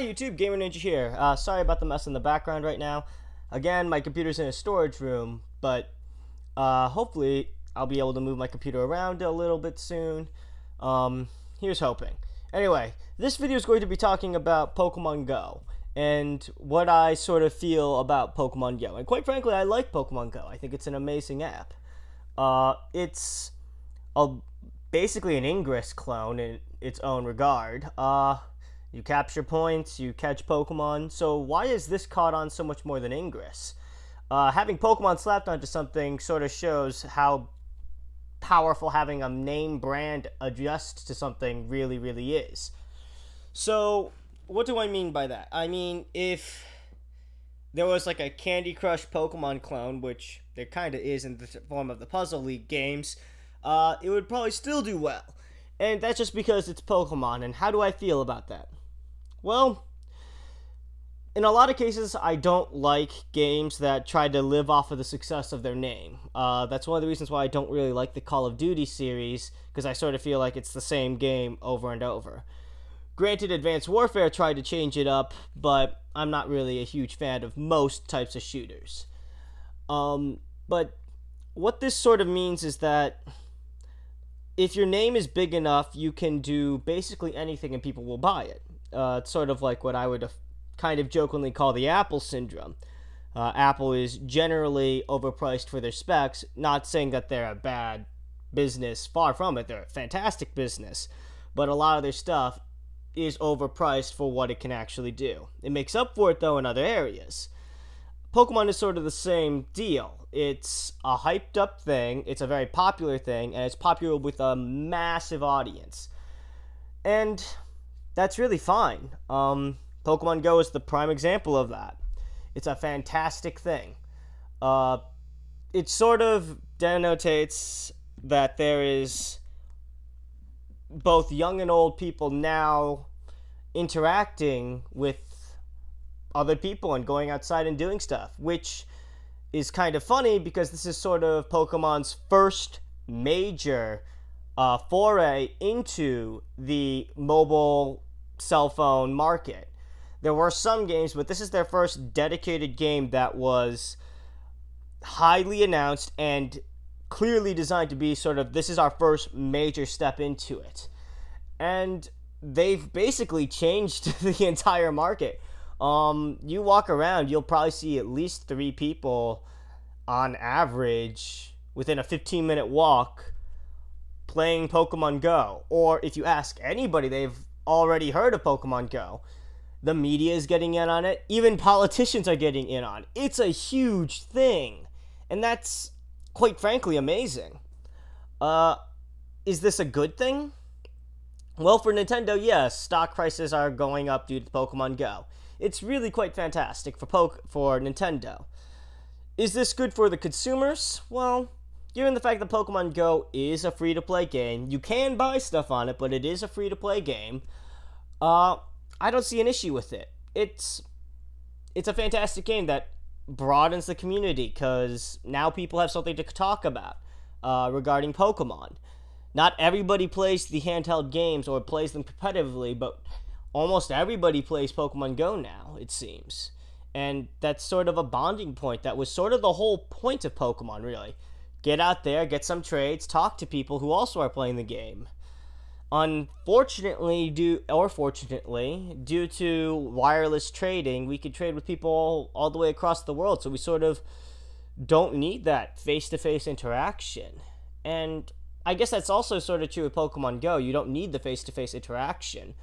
Hi YouTube, Gamer Ninja here. Sorry about the mess in the background right now. Again, my computer's in a storage room, but hopefully I'll be able to move my computer around a little bit soon. Here's hoping. Anyway, this video is going to be talking about Pokemon Go and what I sort of feel about Pokemon Go. And quite frankly, I like Pokemon Go. I think it's an amazing app. It's basically an Ingress clone in its own regard. You capture points, you catch Pokemon, so why is this caught on so much more than Ingress? Having Pokemon slapped onto something sort of shows how powerful having a name brand adjust to something really is. So, what do I mean by that? I mean, if there was like a Candy Crush Pokemon clone, which there kind of is in the form of the Puzzle League games, it would probably still do well. And that's just because it's Pokemon, and how do I feel about that? Well, in a lot of cases, I don't like games that try to live off of the success of their name. That's one of the reasons why I don't really like the Call of Duty series, because I sort of feel like it's the same game over and over. Granted, Advanced Warfare tried to change it up, but I'm not really a huge fan of most types of shooters. But what this sort of means is that if your name is big enough, you can do basically anything and people will buy it. It's sort of like what I would kind of jokingly call the Apple syndrome. Apple is generally overpriced for their specs, not saying that they're a bad business, far from it, they're a fantastic business, but a lot of their stuff is overpriced for what it can actually do. It makes up for it though in other areas. Pokemon is sort of the same deal. It's a hyped up thing, it's a very popular thing, and it's popular with a massive audience. And that's really fine. Pokemon Go is the prime example of that. It's a fantastic thing. It sort of denotates that there is both young and old people now interacting with other people and going outside and doing stuff, which is kind of funny because this is sort of Pokemon's first major foray into the mobile cell phone market. There were some games, but this is their first dedicated game that was highly announced and clearly designed to be sort of, this is our first major step into it. And they've basically changed the entire market. You walk around, you'll probably see at least 3 people on average within a 15-minute walk playing Pokemon Go. Or if you ask anybody, they've already heard of Pokemon Go. The media is getting in on it. Even politicians are getting in on it. It's a huge thing. And that's, quite frankly, amazing. Is this a good thing? Well, for Nintendo, yes, stock prices are going up due to Pokemon Go. It's really quite fantastic for Nintendo. Is this good for the consumers? Well, given the fact that Pokemon Go is a free-to-play game, you can buy stuff on it, but it is a free-to-play game, I don't see an issue with it. It's a fantastic game that broadens the community, because now people have something to talk about regarding Pokemon. Not everybody plays the handheld games or plays them competitively, but almost everybody plays Pokemon Go now, it seems. And that's sort of a bonding point. That was sort of the whole point of Pokemon, really. Get out there, get some trades, talk to people who also are playing the game. Unfortunately, fortunately, due to wireless trading, we can trade with people all the way across the world, so we sort of don't need that face-to-face interaction. And I guess that's also sort of true with Pokemon Go. You don't need the face-to-face interaction,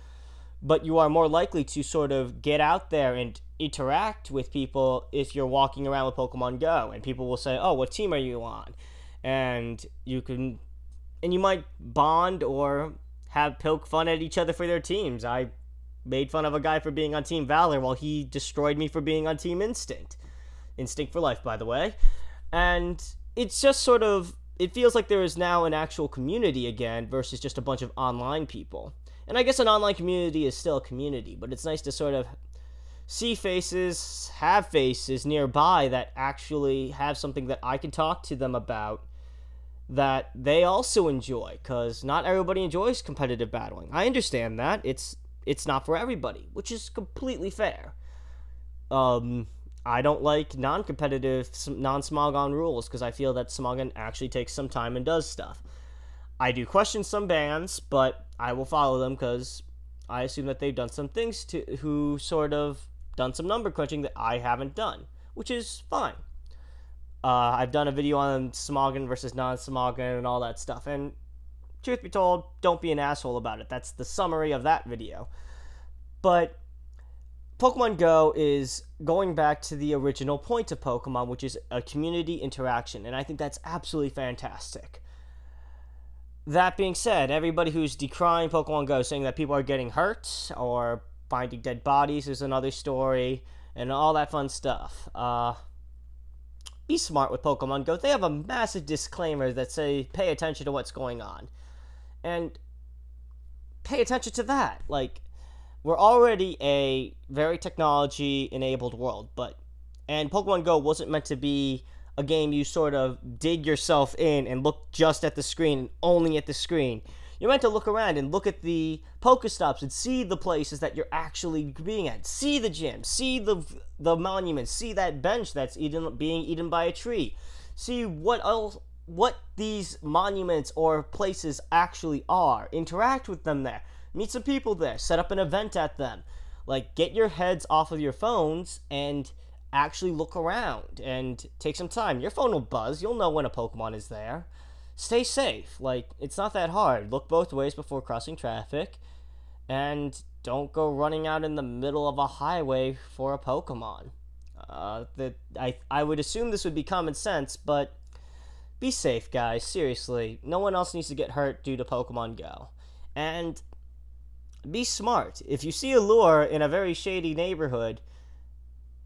but you are more likely to sort of get out there and interact with people if you're walking around with Pokemon Go, and people will say, oh, what team are you on? And you might bond or poke fun at each other for their teams. I made fun of a guy for being on Team Valor while he destroyed me for being on Team Instinct. Instinct for life, by the way. And it's just sort of, it feels like there is now an actual community again versus just a bunch of online people. And I guess an online community is still a community, but it's nice to sort of see faces, have faces nearby that actually have something that I can talk to them about that they also enjoy, because not everybody enjoys competitive battling. I understand that. It's it's not for everybody, which is completely fair. I don't like non-competitive, non-Smogon rules because I feel that Smogon actually takes some time and does stuff. I do question some bans, but I will follow them because I assume that they've done some things who sort of done some number crunching that I haven't done, which is fine. I've done a video on Smogon versus non-Smogon and all that stuff, and truth be told, don't be an asshole about it. That's the summary of that video. But Pokemon Go is going back to the original point of Pokemon, which is a community interaction, and I think that's absolutely fantastic. That being said, everybody who's decrying Pokemon Go, saying that people are getting hurt or finding dead bodies is another story, and all that fun stuff. Be smart with Pokemon Go. They have a massive disclaimer that say, pay attention to what's going on. And pay attention to that. Like, we're already a very technology-enabled world, and Pokemon Go wasn't meant to be a game you sort of dig yourself in and look just at the screen, only at the screen. You're meant to look around and look at the Pokestops and see the places that you're actually being at. See the gym, see the monuments, see that bench that's being eaten by a tree. See what these monuments or places actually are. Interact with them there. Meet some people there. Set up an event at them. Like, get your heads off of your phones and actually look around and take some time. Your phone will buzz. You'll know when a Pokemon is there. Stay safe. Like, it's not that hard. Look both ways before crossing traffic. And don't go running out in the middle of a highway for a Pokemon. I would assume this would be common sense, but be safe, guys. Seriously. No one else needs to get hurt due to Pokemon Go. And be smart. If you see a lure in a very shady neighborhood,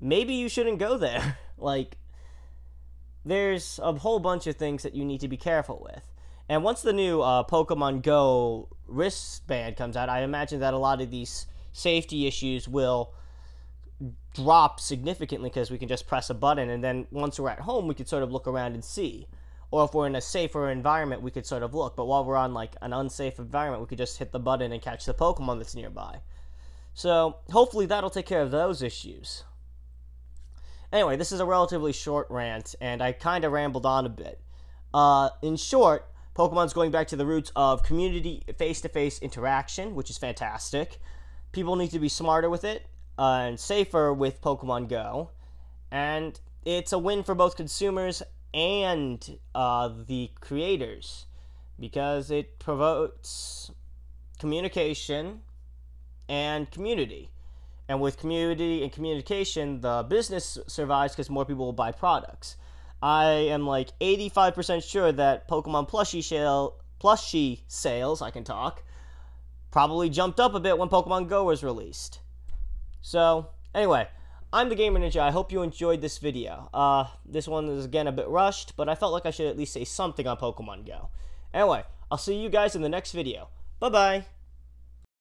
maybe you shouldn't go there. Like, there's a whole bunch of things that you need to be careful with. And once the new Pokemon Go wristband comes out, I imagine that a lot of these safety issues will drop significantly because we can just press a button, and then once we're at home, we could sort of look around and see. Or if we're in a safer environment, we could sort of look. But while we're on, like, an unsafe environment, we could just hit the button and catch the Pokemon that's nearby. So, hopefully that'll take care of those issues. Anyway, this is a relatively short rant, and I kind of rambled on a bit. In short, Pokemon's going back to the roots of community face-to-face interaction, which is fantastic. People need to be smarter with it, and safer with Pokemon Go. And it's a win for both consumers and the creators, because it promotes communication and community. And with community and communication, the business survives because more people will buy products. I am like 85% sure that Pokemon plushie sales, I can talk, probably jumped up a bit when Pokemon Go was released. So, anyway, I'm the Gamer Ninja. I hope you enjoyed this video. This one is, again, a bit rushed, but I felt like I should at least say something on Pokemon Go. Anyway, I'll see you guys in the next video. Bye-bye!